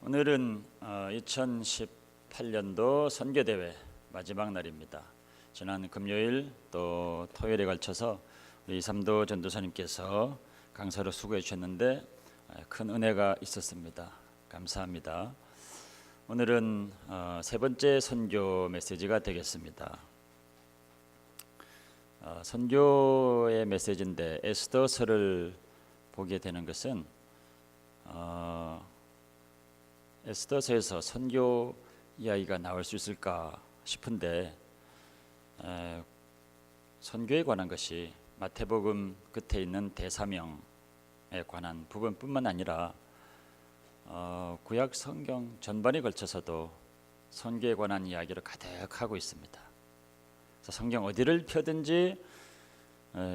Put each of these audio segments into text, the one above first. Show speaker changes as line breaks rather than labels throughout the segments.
오늘은 2018년도 선교대회 마지막 날입니다. 지난 금요일 또 토요일에 걸쳐서 우리 이삼도 전도사님께서 강사로 수고해 주셨는데 큰 은혜가 있었습니다. 감사합니다. 오늘은 세 번째 선교 메시지가 되겠습니다. 선교의 메시지인데 에스더서를 보게 되는 것은 에스더서에서 선교 이야기가 나올 수 있을까 싶은데 선교에 관한 것이 마태복음 끝에 있는 대사명에 관한 부분뿐만 아니라 구약 성경 전반에 걸쳐서도 선교에 관한 이야기를 가득하고 있습니다. 성경 어디를 펴든지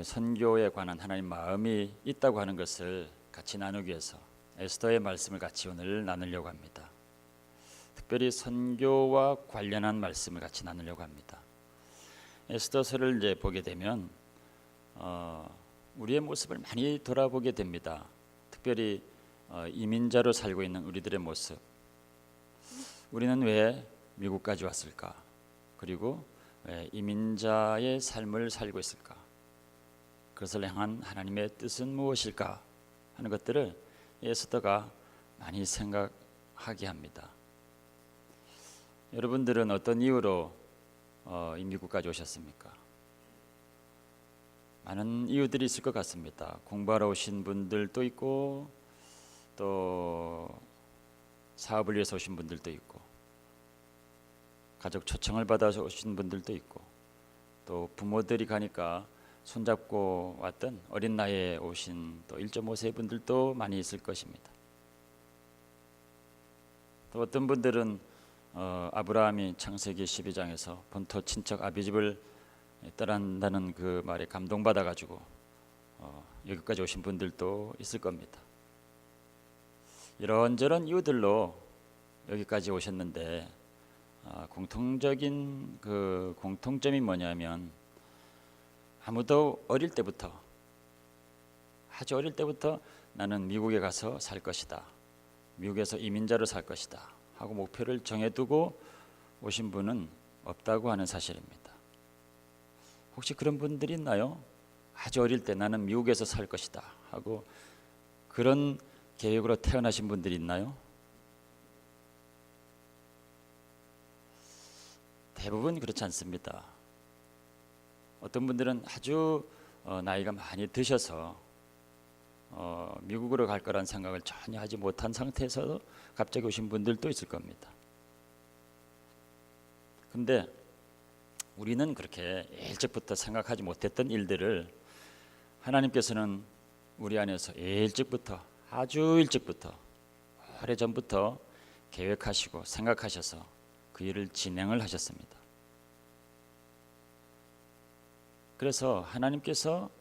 선교에 관한 하나님 마음이 있다고 하는 것을 같이 나누기 위해서 에스더의 말씀을 같이 오늘 나누려고 합니다. 특별히 선교와 관련한 말씀을 같이 나누려고 합니다. 에스더서를 이제 보게 되면 우리의 모습을 많이 돌아보게 됩니다. 특별히 이민자로 살고 있는 우리들의 모습. 우리는 왜 미국까지 왔을까? 그리고 왜 이민자의 삶을 살고 있을까? 그것을 향한 하나님의 뜻은 무엇일까? 하는 것들을 에스더가 많이 생각하게 합니다. 여러분들은 어떤 이유로 이 미국까지 오셨습니까? 많은 이유들이 있을 것 같습니다. 공부하러 오신 분들도 있고 또 사업을 위해서 오신 분들도 있고 가족 초청을 받아서 오신 분들도 있고 또 부모들이 가니까 손잡고 왔던 어린 나이에 오신 또 1.5세 분들도 많이 있을 것입니다. 또 어떤 분들은 아브라함이 창세기 12장에서 본토 친척 아비집을 떠난다는 그 말에 감동받아 가지고 여기까지 오신 분들도 있을 겁니다. 이런저런 이유들로 여기까지 오셨는데 공통적인 그 공통점이 뭐냐면 아무도 아주 어릴 때부터 나는 미국에 가서 살 것이다. 미국에서 이민자로 살 것이다. 하고 목표를 정해두고 오신 분은 없다고 하는 사실입니다. 혹시 그런 분들이 있나요? 아주 어릴 때 나는 미국에서 살 것이다. 하고 그런 계획으로 태어나신 분들이 있나요? 대부분 그렇지 않습니다. 어떤 분들은 아주 나이가 많이 드셔서 미국으로 갈 거란 생각을 전혀 하지 못한 상태에서 갑자기 오신 분들도 있을 겁니다. 근데 우리는 그렇게 일찍부터 생각하지 못했던 일들을 하나님께서는 우리 안에서 아주 일찍부터 오래전부터 계획하시고 생각하셔서 그 일을 진행을 하셨습니다. 그래서 하나님께서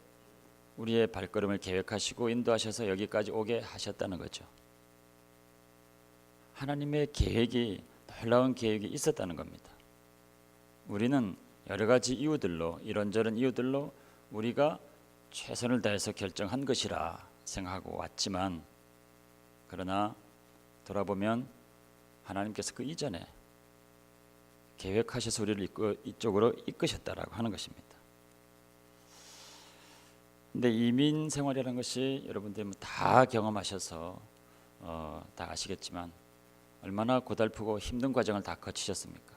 우리의 발걸음을 계획하시고 인도하셔서 여기까지 오게 하셨다는 거죠. 하나님의 계획이, 놀라운 계획이 있었다는 겁니다. 우리는 여러 가지 이유들로, 이런저런 이유들로 우리가 최선을 다해서 결정한 것이라 생각하고 왔지만, 그러나 돌아보면 하나님께서 그 이전에 계획하셔서 우리를 이쪽으로 이끄셨다라고 하는 것입니다. 근데 이민 생활이라는 것이 여러분들이 다 경험하셔서 다 아시겠지만 얼마나 고달프고 힘든 과정을 다 거치셨습니까?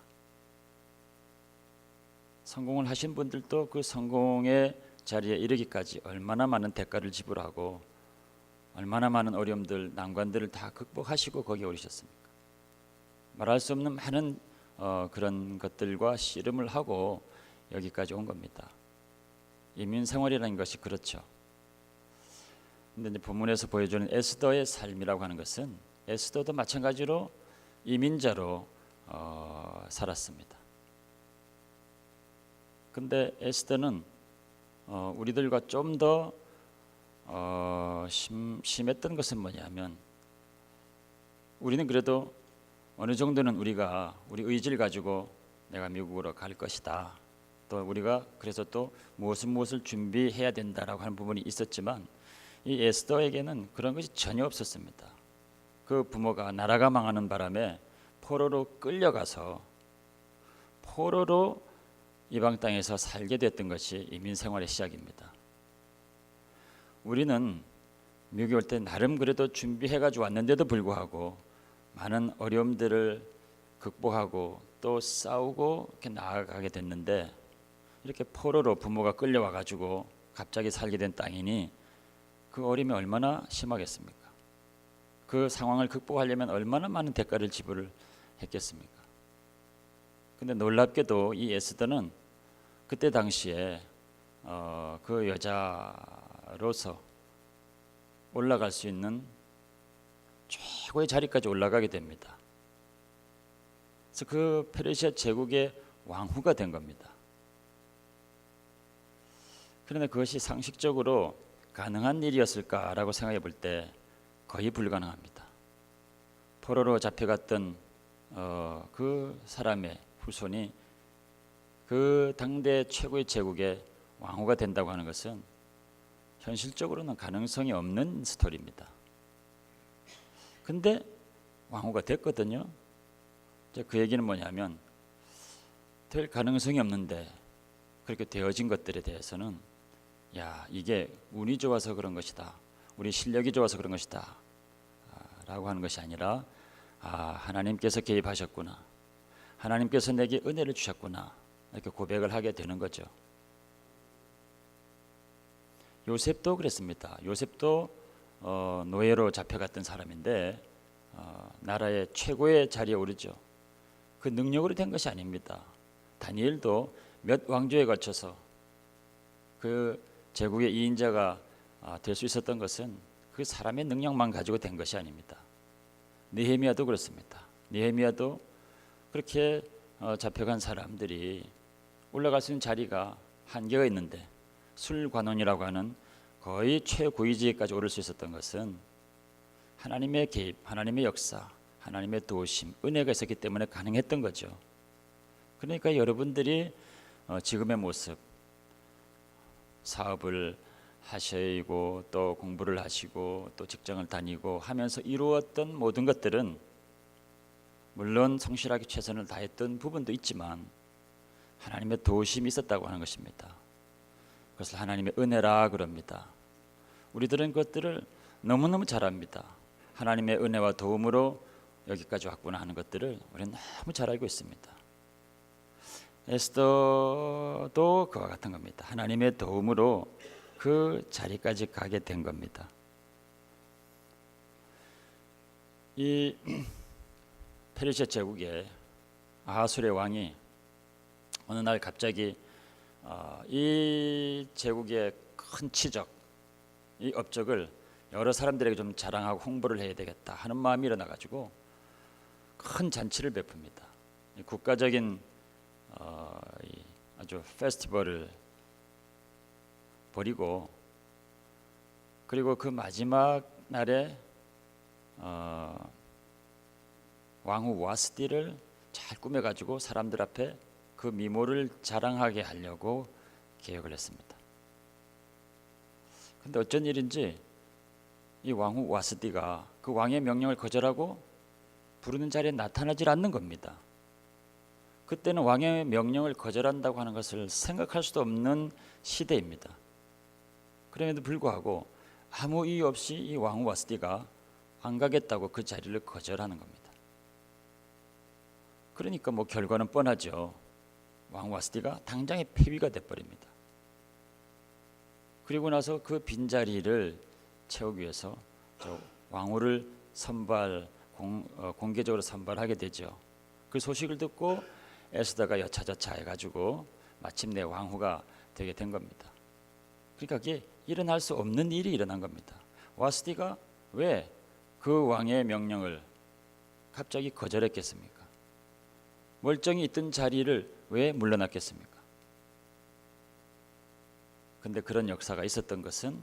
성공을 하신 분들도 그 성공의 자리에 이르기까지 얼마나 많은 대가를 지불하고 얼마나 많은 어려움들, 난관들을 다 극복하시고 거기에 오르셨습니까? 말할 수 없는 많은 그런 것들과 씨름을 하고 여기까지 온 겁니다. 이민 생활이라는 것이 그렇죠. 근데 이제 본문에서 보여주는 에스더의 삶이라고 하는 것은 에스더도 마찬가지로 이민자로 살았습니다. 근데 에스더는 우리들과 좀 더 심했던 것은 뭐냐면 우리는 그래도 어느 정도는 우리 의지를 가지고 내가 미국으로 갈 것이다. 또 우리가 그래서 또 무엇을 준비해야 된다라고 하는 부분이 있었지만 이 에스더에게는 그런 것이 전혀 없었습니다. 그 부모가 나라가 망하는 바람에 포로로 끌려가서 포로로 이방 땅에서 살게 됐던 것이 이민 생활의 시작입니다. 우리는 미국에 올 때 나름 그래도 준비해가지고 왔는데도 불구하고 많은 어려움들을 극복하고 또 싸우고 이렇게 나아가게 됐는데, 이렇게 포로로 부모가 끌려와가지고 갑자기 살게 된 땅이니 그 어려움이 얼마나 심하겠습니까? 그 상황을 극복하려면 얼마나 많은 대가를 지불을 했겠습니까? 근데 놀랍게도 이 에스더는 그때 당시에 그 여자로서 올라갈 수 있는 최고의 자리까지 올라가게 됩니다. 그래서 그 페르시아 제국의 왕후가 된 겁니다. 그런데 그것이 상식적으로 가능한 일이었을까라고 생각해 볼 때 거의 불가능합니다. 포로로 잡혀갔던 그 사람의 후손이 그 당대 최고의 제국의 왕후가 된다고 하는 것은 현실적으로는 가능성이 없는 스토리입니다. 근데 왕후가 됐거든요. 그 얘기는 뭐냐면, 될 가능성이 없는데 그렇게 되어진 것들에 대해서는 야, 이게 운이 좋아서 그런 것이다, 우리 실력이 좋아서 그런 것이다 라고 하는 것이 아니라, 하나님께서 개입하셨구나, 하나님께서 내게 은혜를 주셨구나, 이렇게 고백을 하게 되는 거죠. 요셉도 그랬습니다. 요셉도 노예로 잡혀갔던 사람인데 나라의 최고의 자리에 오르죠. 그 능력으로 된 것이 아닙니다. 다니엘도 몇 왕조에 거쳐서 그 제국의 2인자가 될 수 있었던 것은 그 사람의 능력만 가지고 된 것이 아닙니다. 느헤미야도 그렇습니다. 느헤미야도 그렇게 잡혀간 사람들이 올라갈 수 있는 자리가 한계가 있는데, 술관원이라고 하는 거의 최고위직까지 오를 수 있었던 것은 하나님의 개입, 하나님의 역사, 하나님의 도우심, 은혜가 있었기 때문에 가능했던 거죠. 그러니까 여러분들이 지금의 모습, 사업을 하시고 또 공부를 하시고 또 직장을 다니고 하면서 이루었던 모든 것들은 물론 성실하게 최선을 다했던 부분도 있지만 하나님의 도우심이 있었다고 하는 것입니다. 그것을 하나님의 은혜라 그럽니다. 우리들은 그것들을 너무너무 잘 압니다. 하나님의 은혜와 도움으로 여기까지 왔구나 하는 것들을 우리는 너무 잘 알고 있습니다. 에스더도 그와 같은 겁니다. 하나님의 도움으로 그 자리까지 가게 된 겁니다. 이 페르시아 제국의 아하술의 왕이 어느 날 갑자기 이 제국의 큰 치적, 이 업적을 여러 사람들에게 좀 자랑하고 홍보를 해야 되겠다 하는 마음이 일어나가지고 큰 잔치를 베풉니다. 국가적인 아주 페스티벌을 벌이고, 그리고 그 마지막 날에 왕후 와스티를 잘 꾸며가지고 사람들 앞에 그 미모를 자랑하게 하려고 계획을 했습니다. 근데 어쩐 일인지 이 왕후 와스티가 그 왕의 명령을 거절하고 부르는 자리에 나타나질 않는 겁니다. 그때는 왕의 명령을 거절한다고 하는 것을 생각할 수도 없는 시대입니다. 그럼에도 불구하고 아무 이유 없이 이 왕후 와스티가 안 가겠다고 그 자리를 거절하는 겁니다. 그러니까 뭐 결과는 뻔하죠. 왕후 와스티가 당장에 폐위가 돼버립니다. 그리고 나서 그 빈자리를 채우기 위해서 왕후를 공개적으로 선발하게 되죠. 그 소식을 듣고 에스더가 여차저차 해가지고 마침내 왕후가 되게 된 겁니다. 그러니까 이게 일어날 수 없는 일이 일어난 겁니다. 와스티가 왜 그 왕의 명령을 갑자기 거절했겠습니까? 멀쩡히 있던 자리를 왜 물러났겠습니까? 근데 그런 역사가 있었던 것은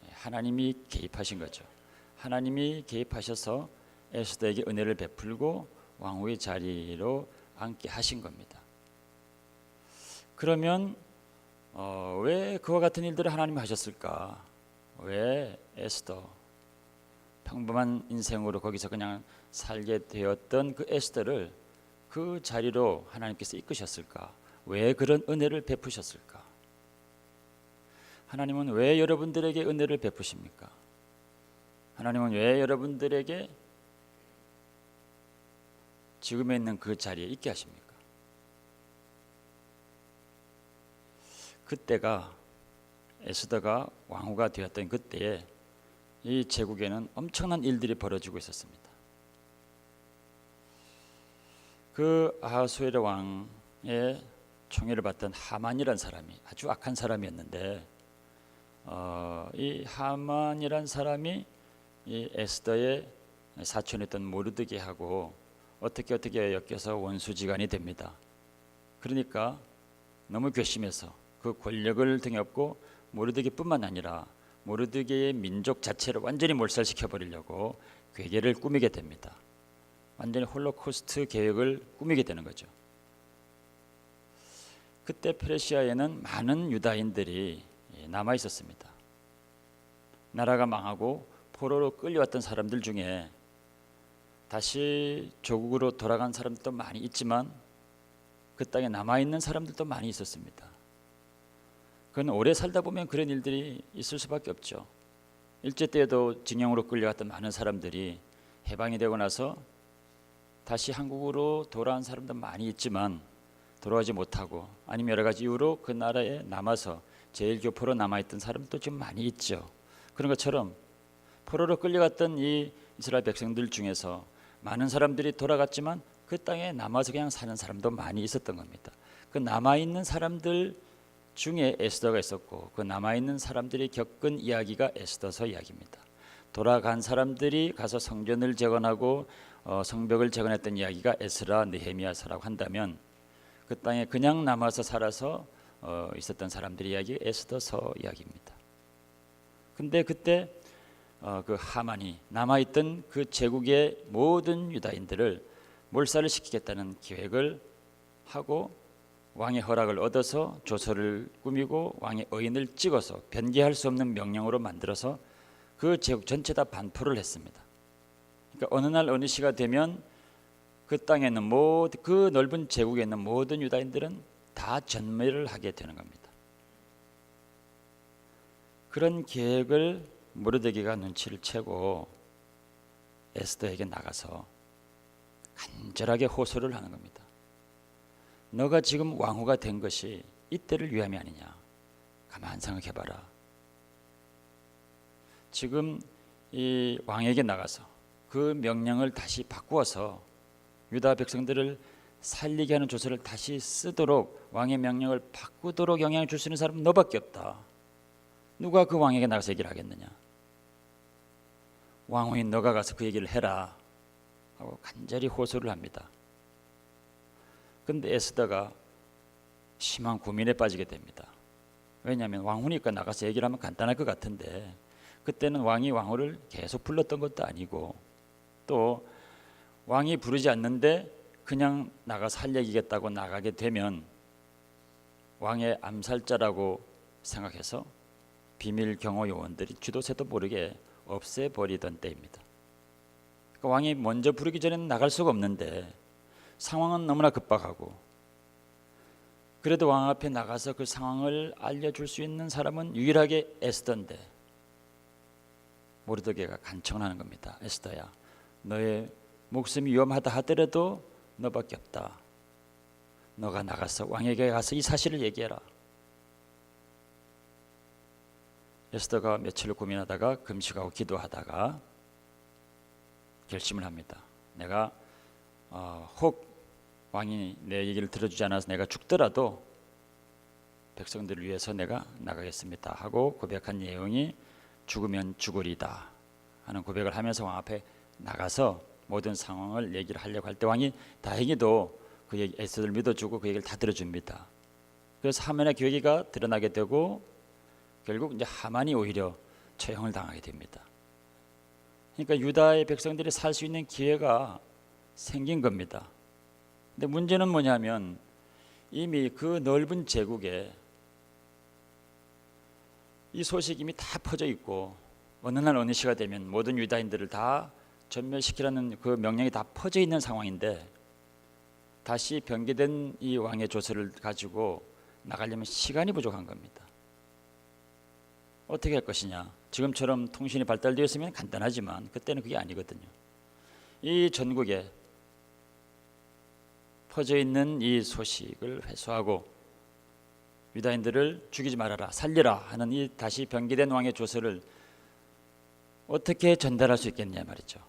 하나님이 개입하신 거죠. 하나님이 개입하셔서 에스더에게 은혜를 베풀고 왕후의 자리로 앉게 하신 겁니다. 그러면 왜 그와 같은 일들을 하나님이 하셨을까? 왜 에스더 평범한 인생으로 거기서 그냥 살게 되었던 그 에스더를 그 자리로 하나님께서 이끄셨을까? 왜 그런 은혜를 베푸셨을까? 하나님은 왜 여러분들에게 은혜를 베푸십니까? 하나님은 왜 여러분들에게 지금에 있는 그 자리에 있게 하십니까? 그때가 에스더가 왕후가 되었던 그때에 이 제국에는 엄청난 일들이 벌어지고 있었습니다. 그 아하수에르 왕의 총애를 받던 하만이란 사람이 아주 악한 사람이었는데 이 하만이란 사람이 이 에스더의 사촌이었던 모르드게하고 어떻게 엮여서 원수지간이 됩니다. 그러니까 너무 괘씸해서 그 권력을 등에 업고 모르드게뿐만 아니라 모르드게의 민족 자체를 완전히 몰살시켜 버리려고 괴계를 꾸미게 됩니다. 완전히 홀로코스트 계획을 꾸미게 되는 거죠. 그때 페르시아에는 많은 유다인들이 남아 있었습니다. 나라가 망하고 포로로 끌려왔던 사람들 중에 다시 조국으로 돌아간 사람들도 많이 있지만 그 땅에 남아있는 사람들도 많이 있었습니다. 그건 오래 살다 보면 그런 일들이 있을 수밖에 없죠. 일제 때에도 징용으로 끌려갔던 많은 사람들이 해방이 되고 나서 다시 한국으로 돌아온 사람도 많이 있지만 돌아오지 못하고 아니면 여러 가지 이유로 그 나라에 남아서 제일교포로 남아있던 사람도 좀 많이 있죠. 그런 것처럼 포로로 끌려갔던 이 이스라엘 백성들 중에서 많은 사람들이 돌아갔지만 그 땅에 남아서 그냥 사는 사람도 많이 있었던 겁니다. 그 남아있는 사람들 중에 에스더가 있었고 그 남아있는 사람들이 겪은 이야기가 에스더서 이야기입니다. 돌아간 사람들이 가서 성전을 재건하고 성벽을 재건했던 이야기가 에스라, 느헤미야서라고 한다면 그 땅에 그냥 남아서 살아서 있었던 사람들의 이야기 에스더서 이야기입니다. 근데 그때 그 하만이 남아있던 그 제국의 모든 유다인들을 몰살을 시키겠다는 계획을 하고 왕의 허락을 얻어서 조서를 꾸미고 왕의 의인을 찍어서 변개할 수 없는 명령으로 만들어서 그 제국 전체 다 반포를 했습니다. 그러니까 어느 날 어느 시가 되면 그 땅에 있는 그 넓은 제국에 있는 모든 유다인들은 다 전멸을 하게 되는 겁니다. 그런 계획을 모르드게가 눈치를 채고 에스더에게 나가서 간절하게 호소를 하는 겁니다. 너가 지금 왕후가 된 것이 이때를 위함이 아니냐. 가만 생각해봐라. 지금 이 왕에게 나가서 그 명령을 다시 바꾸어서 유다 백성들을 살리게 하는 조서를 다시 쓰도록 왕의 명령을 바꾸도록 영향을 줄 수 있는 사람은 너밖에 없다. 누가 그 왕에게 나가서 얘기를 하겠느냐. 왕후인 너가 가서 그 얘기를 해라 하고 간절히 호소를 합니다. 그런데 에스더가 심한 고민에 빠지게 됩니다. 왜냐하면 왕후니까 나가서 얘기를 하면 간단할 것 같은데 그때는 왕이 왕후를 계속 불렀던 것도 아니고 또 왕이 부르지 않는데 그냥 나가서 할 얘기겠다고 나가게 되면 왕의 암살자라고 생각해서 비밀 경호 요원들이 쥐도새도 모르게 없애버리던 때입니다. 그러니까 왕이 먼저 부르기 전에는 나갈 수가 없는데 상황은 너무나 급박하고 그래도 왕 앞에 나가서 그 상황을 알려줄 수 있는 사람은 유일하게 에스더인데 모르드게가 간청을 하는 겁니다. 에스더야, 너의 목숨이 위험하다 하더라도 너밖에 없다. 너가 나가서 왕에게 가서 이 사실을 얘기해라. 에스더가 며칠을 고민하다가 금식하고 기도하다가 결심을 합니다. 내가 혹 왕이 내 얘기를 들어주지 않아서 내가 죽더라도 백성들을 위해서 내가 나가겠습니다 하고 고백한 내용이 죽으면 죽으리다 하는 고백을 하면서 왕 앞에 나가서 모든 상황을 얘기를 하려고 할 때 왕이 다행히도 그 얘기 에스더를 믿어주고 그 얘기를 다 들어줍니다. 그래서 하만의 계획이 드러나게 되고 결국 이제 하만이 오히려 처형을 당하게 됩니다. 그러니까 유다의 백성들이 살 수 있는 기회가 생긴 겁니다. 근데 문제는 뭐냐면 이미 그 넓은 제국에 이 소식이 이미 다 퍼져 있고 어느 날 어느 시가 되면 모든 유다인들을 다 전멸시키라는 그 명령이 다 퍼져 있는 상황인데 다시 변개된 이 왕의 조서를 가지고 나가려면 시간이 부족한 겁니다. 어떻게 할 것이냐? 지금처럼 통신이 발달되었으면 간단하지만 그때는 그게 아니거든요. 이 전국에 퍼져 있는 이 소식을 회수하고 유다인들을 죽이지 말아라, 살리라 하는 이 다시 변개된 왕의 조서를 어떻게 전달할 수 있겠냐 말이죠.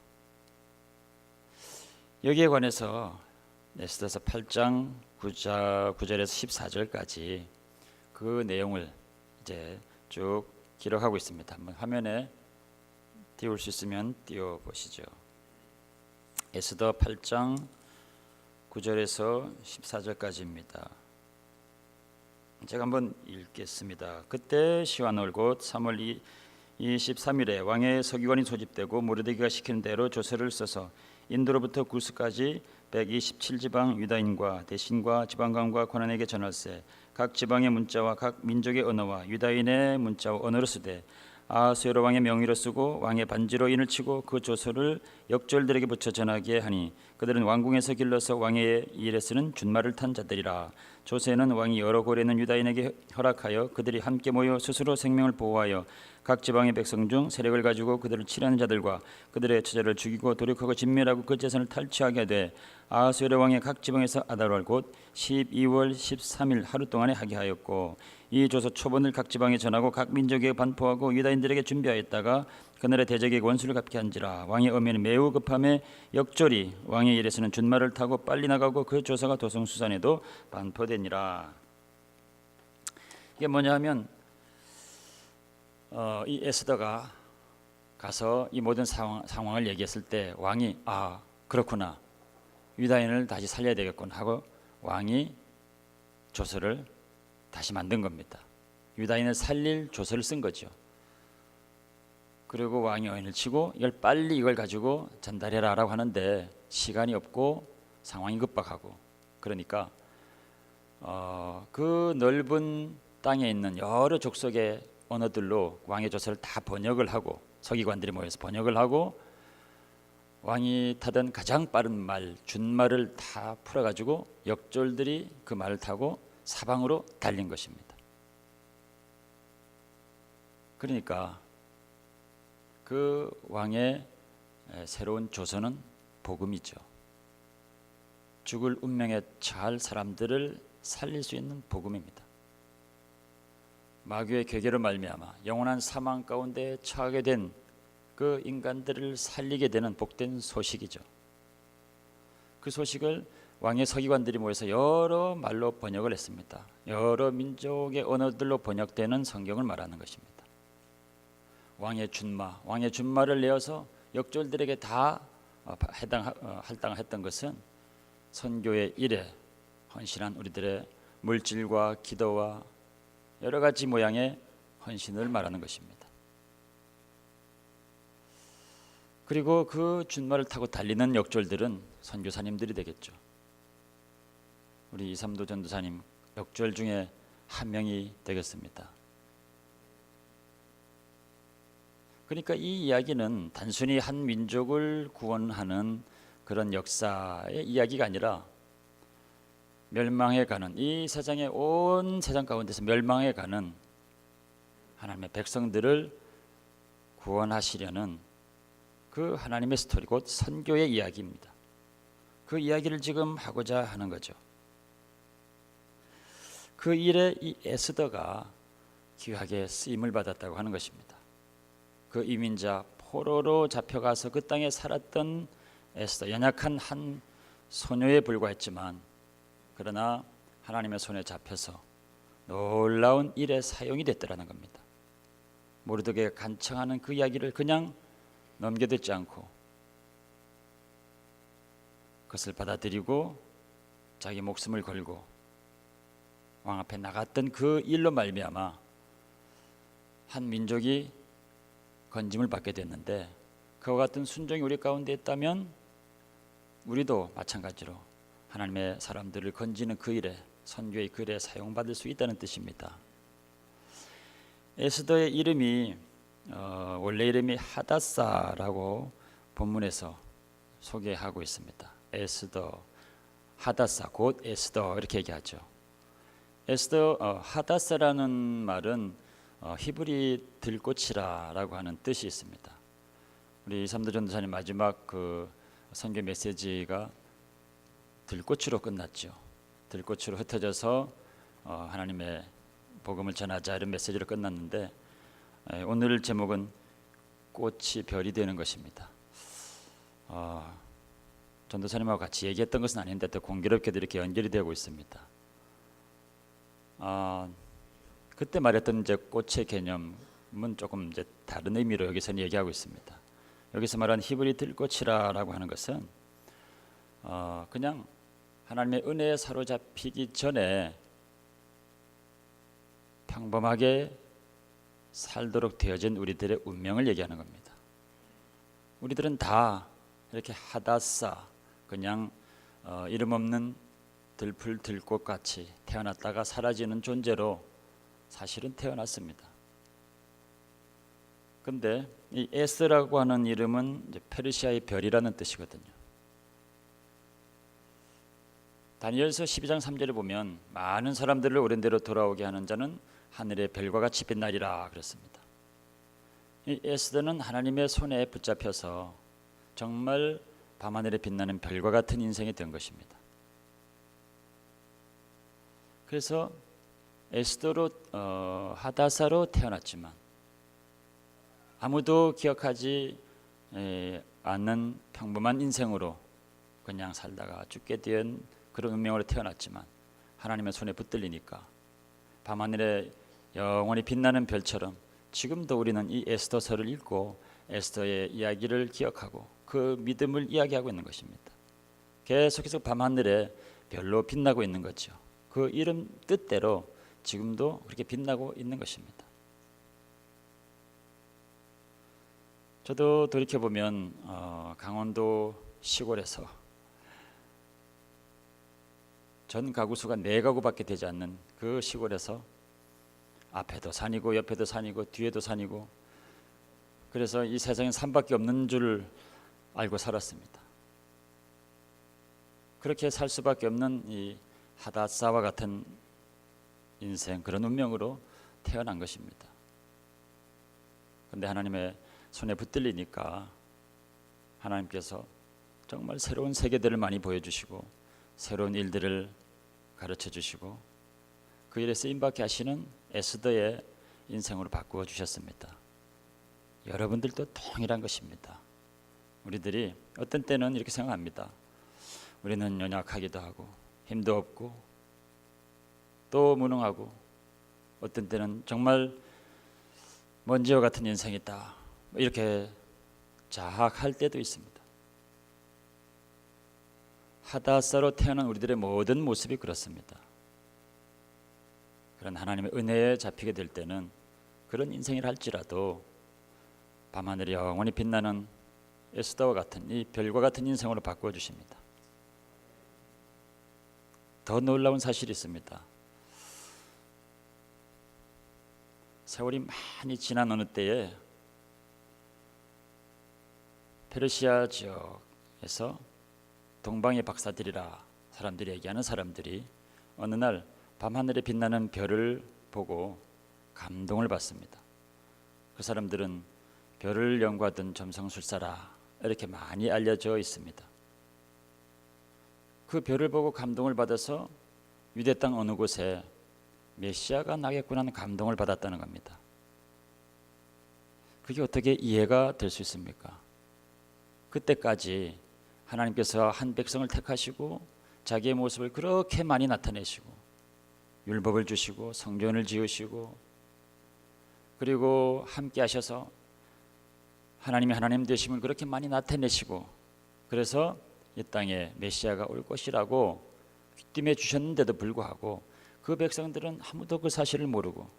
여기에 관해서 에스더서 8장 9절에서 14절까지 그 내용을 이제 쭉 기록하고 있습니다. 한번 화면에 띄울 수 있으면 띄워 보시죠. 에스더 8장 9절에서 14절까지입니다. 제가 한번 읽겠습니다. 그때 시완월 곧 3월 23일에 왕의 서기관이 소집되고 모르드게가 시키는 대로 조서를 써서 인도로부터 구스까지 127지방 유다인과 대신과 지방관과 권한에게 전할세. 각 지방의 문자와 각 민족의 언어와 유다인의 문자와 언어로 쓰되 아하수에로 왕의 명의로 쓰고 왕의 반지로 인을 치고 그 조서를 역졸들에게 붙여 전하게 하니 그들은 왕궁에서 길러서 왕의 일에 쓰는 준말을 탄 자들이라. 조서에는 왕이 여러 고래 있는 유다인에게 허락하여 그들이 함께 모여 스스로 생명을 보호하여 각 지방의 백성 중 세력을 가지고 그들을 치려는 자들과 그들의 처자를 죽이고 도륙하고 진멸하고 그 재산을 탈취하게 하되 아하수에로 왕의 각 지방에서 아달월 곧 12월 13일 하루 동안에 하게 하였고 이 조서 초본을 각 지방에 전하고 각 민족에게 반포하고 유다인들에게 준비하였다가 그날의 대적에게 원수를 갚게 한지라. 왕의 엄연은 매우 급함에 역졸이 왕의 일에서는 준말을 타고 빨리 나가고 그 조서가 도성수산에도 반포되니라. 이게 뭐냐 하면 이 에스더가 가서 이 모든 상황을 얘기했을 때 왕이 그렇구나, 유다인을 다시 살려야 되겠구나 하고 왕이 조서를 다시 만든 겁니다. 유다인을 살릴 조서를 쓴 거죠. 그리고 왕이 어인을 치고 이걸 가지고 전달해라 라고 하는데 시간이 없고 상황이 급박하고 그러니까 그 넓은 땅에 있는 여러 족속의 언어들로 왕의 조서를 다 번역을 하고 서기관들이 모여서 번역을 하고 왕이 타던 가장 빠른 말 준말을 다 풀어가지고 역졸들이 그 말을 타고 사방으로 달린 것입니다. 그러니까 그 왕의 새로운 조서는 복음이죠. 죽을 운명에 처할 사람들을 살릴 수 있는 복음입니다. 마귀의 괴계로 말미암아 영원한 사망 가운데 처하게 된 그 인간들을 살리게 되는 복된 소식이죠. 그 소식을 왕의 서기관들이 모여서 여러 말로 번역을 했습니다. 여러 민족의 언어들로 번역되는 성경을 말하는 것입니다. 왕의 준마를 내어서 역졸들에게 다 할당했던 것은 선교의 일에 헌신한 우리들의 물질과 기도와 여러 가지 모양의 헌신을 말하는 것입니다. 그리고 그 준말을 타고 달리는 역졸들은 선교사님들이 되겠죠. 우리 이삼도 전도사님 역졸 중에 한 명이 되겠습니다. 그러니까 이 이야기는 단순히 한 민족을 구원하는 그런 역사의 이야기가 아니라 멸망해 가는 이 세상의 온 세상 가운데서 멸망해 가는 하나님의 백성들을 구원하시려는 그 하나님의 스토리 곧 선교의 이야기입니다. 그 이야기를 지금 하고자 하는 거죠. 그 일에 이 에스더가 귀하게 쓰임을 받았다고 하는 것입니다. 그 이민자 포로로 잡혀가서 그 땅에 살았던 에스더, 연약한 한 소녀에 불과했지만 그러나 하나님의 손에 잡혀서 놀라운 일에 사용이 됐더라는 겁니다. 모르드게가 간청하는 그 이야기를 그냥 넘겨듣지 않고 그것을 받아들이고 자기 목숨을 걸고 왕 앞에 나갔던 그 일로 말미암아 한 민족이 건짐을 받게 됐는데 그와 같은 순종이 우리 가운데 있다면 우리도 마찬가지로 하나님의 사람들을 건지는 그 일에 선교의 그 일에 사용받을 수 있다는 뜻입니다. 에스더의 이름이 원래 이름이 하다사라고 본문에서 소개하고 있습니다. 에스더, 하다사, 곧 에스더 이렇게 얘기하죠. 에스더, 하다사라는 말은 히브리 들꽃이라라고 하는 뜻이 있습니다. 우리 삼도 전도사님 마지막 그 선교 메시지가 들꽃으로 끝났죠. 들꽃으로 흩어져서 하나님의 복음을 전하자 이런 메시지로 끝났는데, 오늘 제목은 꽃이 별이 되는 것입니다. 전도사님하고 같이 얘기했던 것은 아닌데 또 공교롭게도 이렇게 연결이 되고 있습니다. 그때 말했던 이제 꽃의 개념은 조금 이제 다른 의미로 여기서는 얘기하고 있습니다. 여기서 말한 히브리 들꽃이라고 하는 것은 그냥 하나님의 은혜에 사로잡히기 전에 평범하게 살도록 되어진 우리들의 운명을 얘기하는 겁니다. 우리들은 다 이렇게 하다사, 그냥 이름 없는 들풀 들꽃 같이 태어났다가 사라지는 존재로 사실은 태어났습니다. 근데 이 에스라고 하는 이름은 이제 페르시아의 별이라는 뜻이거든요. 다니엘서 12장 3절에 보면 많은 사람들을 오랜대로 돌아오게 하는 자는 하늘의 별과 같이 빛나리라 그랬습니다. 이 에스더는 하나님의 손에 붙잡혀서 정말 밤하늘에 빛나는 별과 같은 인생이 된 것입니다. 그래서 에스더로 하다사로 태어났지만 아무도 기억하지 않는 평범한 인생으로 그냥 살다가 죽게 된 그런 운명으로 태어났지만 하나님의 손에 붙들리니까 밤하늘에 영원히 빛나는 별처럼 지금도 우리는 이 에스더서를 읽고 에스더의 이야기를 기억하고 그 믿음을 이야기하고 있는 것입니다. 계속해서 밤하늘에 별로 빛나고 있는 거죠. 그 이름 뜻대로 지금도 그렇게 빛나고 있는 것입니다. 저도 돌이켜보면 강원도 시골에서 전 가구 수가 4가구밖에 되지 않는 그 시골에서 앞에도 산이고 옆에도 산이고 뒤에도 산이고, 그래서 이 세상엔 산밖에 없는 줄 알고 살았습니다. 그렇게 살 수밖에 없는 이 하다사와 같은 인생, 그런 운명으로 태어난 것입니다. 그런데 하나님의 손에 붙들리니까 하나님께서 정말 새로운 세계들을 많이 보여주시고 새로운 일들을 가르쳐 주시고 그 일에 쓰임받게 하시는 에스더의 인생으로 바꾸어 주셨습니다. 여러분들도 동일한 것입니다. 우리들이 어떤 때는 이렇게 생각합니다. 우리는 연약하기도 하고 힘도 없고 또 무능하고 어떤 때는 정말 먼지와 같은 인생이다, 이렇게 자학할 때도 있습니다. 하다사로 태어난 우리들의 모든 모습이 그렇습니다. 그런 하나님의 은혜에 잡히게 될 때는 그런 인생을 할지라도 밤하늘이 영원히 빛나는 에스더와 같은 이 별과 같은 인생으로 바꾸어 주십니다. 더 놀라운 사실이 있습니다. 세월이 많이 지난 어느 때에 페르시아 지역에서 동방의 박사들이라 사람들이 얘기하는 사람들이 어느 날 밤하늘에 빛나는 별을 보고 감동을 받습니다. 그 사람들은 별을 연구하던 점성술사라 이렇게 많이 알려져 있습니다. 그 별을 보고 감동을 받아서 유대 땅 어느 곳에 메시아가 나겠구나 하는 감동을 받았다는 겁니다. 그게 어떻게 이해가 될 수 있습니까? 그때까지 하나님께서 한 백성을 택하시고 자기의 모습을 그렇게 많이 나타내시고 율법을 주시고 성전을 지으시고 그리고 함께 하셔서 하나님이 하나님 되심을 그렇게 많이 나타내시고, 그래서 이 땅에 메시아가 올 것이라고 귀띔해 주셨는데도 불구하고 그 백성들은 아무도 그 사실을 모르고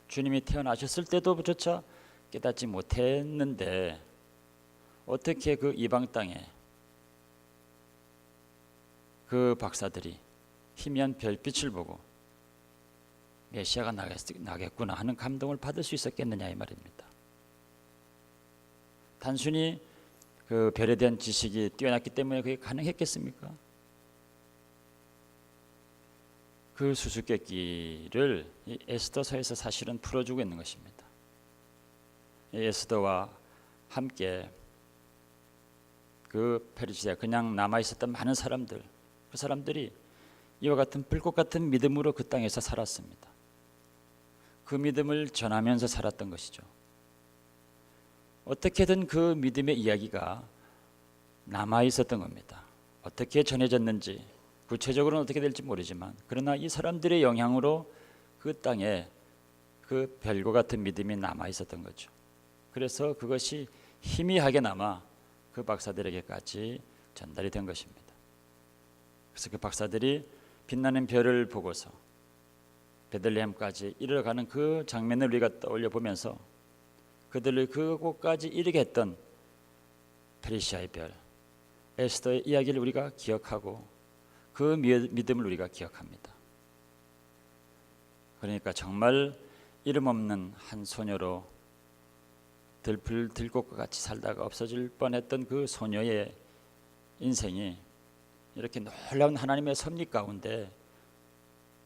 주님이 태어나셨을 때도조차 깨닫지 못했는데 어떻게 그 이방 땅에 그 박사들이 희미한 별빛을 보고 메시아가 나겠구나 하는 감동을 받을 수 있었겠느냐 이 말입니다. 단순히 그 별에 대한 지식이 뛰어났기 때문에 그게 가능했겠습니까? 그 수수께끼를 이 에스더서에서 사실은 풀어주고 있는 것입니다. 이 에스더와 함께 그 페르시아 그냥 남아 있었던 많은 사람들, 그 사람들이 이와 같은 불꽃 같은 믿음으로 그 땅에서 살았습니다. 그 믿음을 전하면서 살았던 것이죠. 어떻게든 그 믿음의 이야기가 남아 있었던 겁니다. 어떻게 전해졌는지 구체적으로는 어떻게 될지 모르지만, 그러나 이 사람들의 영향으로 그 땅에 그 별과 같은 믿음이 남아 있었던 거죠. 그래서 그것이 희미하게 남아 그 박사들에게까지 전달이 된 것입니다. 그래서 그 박사들이 빛나는 별을 보고서 베들레헴까지 이르러가는 그 장면을 우리가 떠올려 보면서 그들을 그곳까지 이르게 했던 페르시아의 별, 에스더의 이야기를 우리가 기억하고 그 믿음을 우리가 기억합니다. 그러니까 정말 이름 없는 한 소녀로 들꽃과 같이 살다가 없어질 뻔했던 그 소녀의 인생이 이렇게 놀라운 하나님의 섭리 가운데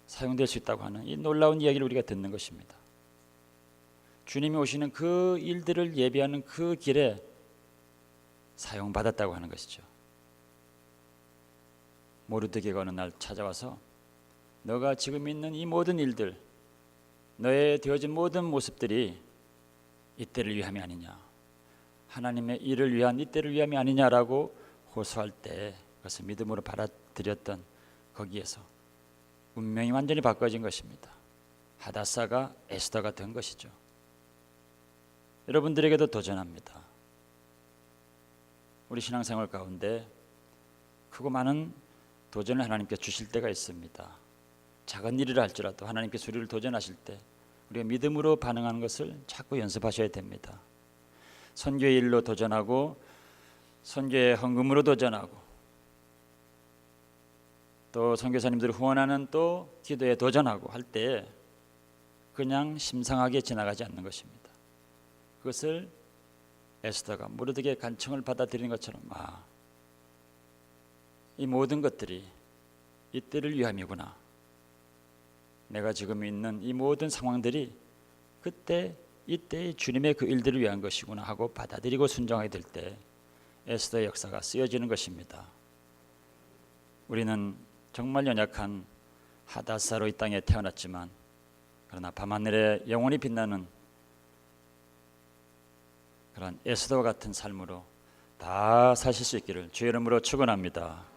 사용될 수 있다고 하는 이 놀라운 이야기를 우리가 듣는 것입니다. 주님이 오시는 그 일들을 예비하는 그 길에 사용받았다고 하는 것이죠. 모르드게가 어느 날 찾아와서 너가 지금 있는 이 모든 일들, 너의 되어진 모든 모습들이 이때를 위함이 아니냐, 하나님의 일을 위한 이때를 위함이 아니냐라고 호소할 때 그것을 믿음으로 받아들였던 거기에서 운명이 완전히 바꿔진 것입니다. 하다사가 에스더가 된 것이죠. 여러분들에게도 도전합니다. 우리 신앙생활 가운데 크고 많은 도전을 하나님께 주실 때가 있습니다. 작은 일이라 할지라도 하나님께서 우리를 도전하실 때 우리가 믿음으로 반응하는 것을 자꾸 연습하셔야 됩니다. 선교의 일로 도전하고 선교의 헌금으로 도전하고 또 선교사님들을 후원하는 또 기도에 도전하고 할 때 그냥 심상하게 지나가지 않는 것입니다. 그것을 에스더가 모르드게의 간청을 받아들이는 것처럼 이 모든 것들이 이때를 위함이구나. 내가 지금 있는 이 모든 상황들이 그때 이때의 주님의 그 일들을 위한 것이구나 하고 받아들이고 순종하게 될 때 에스더의 역사가 쓰여지는 것입니다. 우리는 정말 연약한 하다사로 이 땅에 태어났지만 그러나 밤하늘에 영원히 빛나는 그런 에스더와 같은 삶으로 다 사실 수 있기를 주의 이름으로 축원합니다.